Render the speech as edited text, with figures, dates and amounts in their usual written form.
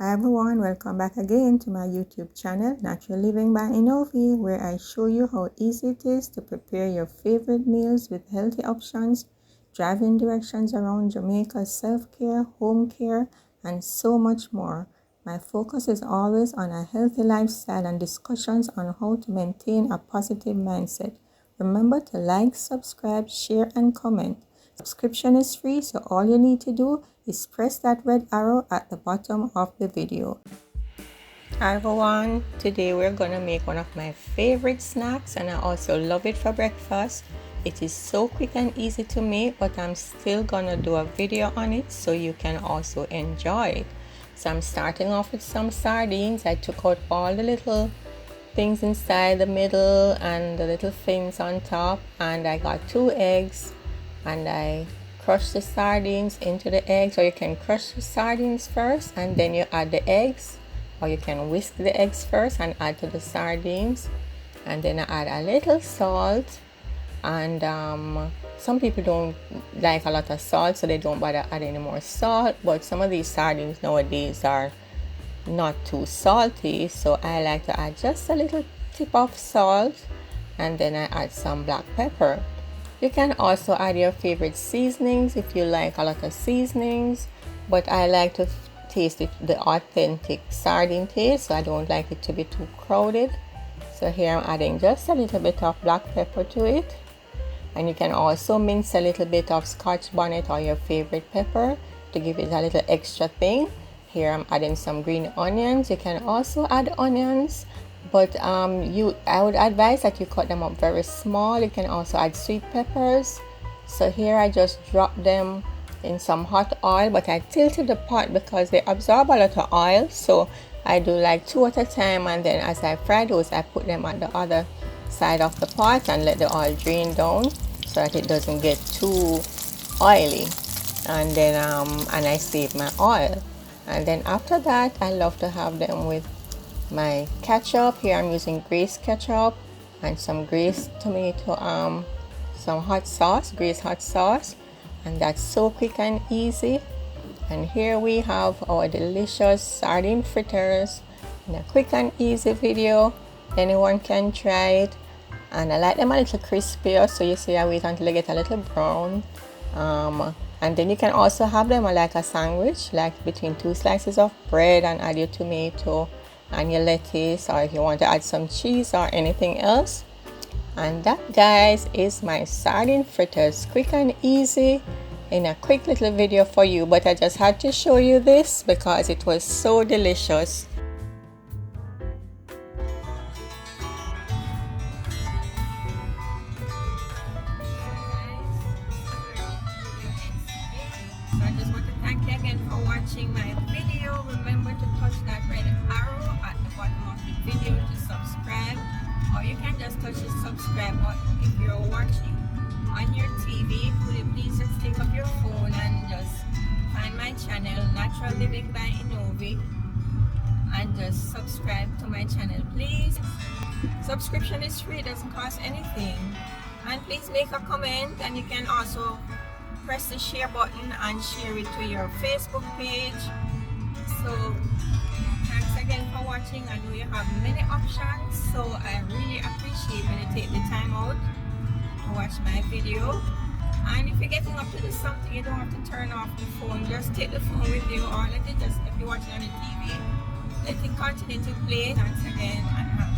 Hi everyone, welcome back again to my YouTube channel, Natural Living by Enovi, where I show you how easy it is to prepare your favorite meals with healthy options, driving directions around Jamaica, self-care, home care, and so much more. My focus is always on a healthy lifestyle and discussions on how to maintain a positive mindset. Remember to like, subscribe, share, and comment. Subscription is free, so all you need to do is press that red arrow at the bottom of the video. Hi everyone, today we're gonna make one of my favorite snacks, and I also love it for breakfast. It is so quick and easy to make, but I'm still gonna do a video on it so you can also enjoy it. So I'm starting off with some sardines. I took out all the little things inside the middle and the little fins on top, and I got 2 eggs, and I crush the sardines into the eggs, or you can crush the sardines first and then you add the eggs, or you can whisk the eggs first and add to the sardines. And then I add a little salt, and some people don't like a lot of salt, so they don't bother add any more salt, but some of these sardines nowadays are not too salty, so I like to add just a little tip of salt, and then I add some black pepper. You can also add your favorite seasonings if you like a lot of seasonings, but I like to taste it the authentic sardine taste, so I don't like it to be too crowded. So here I'm adding just a little bit of black pepper to it, and you can also mince a little bit of Scotch bonnet or your favorite pepper to give it a little extra thing. Here I'm adding some green onions. You can also add onions, but I would advise that you cut them up very small. You can also add sweet peppers. So here I just drop them in some hot oil, but I tilted the pot because they absorb a lot of oil, so I do like 2 at a time, and then as I fry those, I put them at the other side of the pot and let the oil drain down so that it doesn't get too oily, and then and I save my oil. And then after that, I love to have them with my ketchup. Here I'm using Grace ketchup and some Grace tomato, some hot sauce, Grace hot sauce, and that's so quick and easy. And here we have our delicious sardine fritters in a quick and easy video. Anyone can try it, and I like them a little crispier, so you see I wait until they get a little brown. And then you can also have them like a sandwich, like between 2 slices of bread, and add your tomato and your lettuce, or if you want to add some cheese or anything else. And that, guys, is my sardine fritters, quick and easy in a quick little video for you, but I just had to show you this because it was so delicious. So I just want to thank you again for watching my video. Remember to touch that red arrow at the bottom of the video to subscribe, or you can just touch the subscribe button if you're watching on your TV. Could you please just take up your phone and just find my channel, Natural Living by Enovi, and just subscribe to my channel, please. Subscription is free, doesn't cost anything. And please make a comment, and you can also press the share button and share it to your Facebook page. So thanks again for watching. I know you have many options, so I really appreciate when you take the time out to watch my video. And if you're getting up to do something, you don't have to turn off the phone. Just take the phone with you, or let it just, if you're watching on the TV, let it continue to play. Thanks again, and have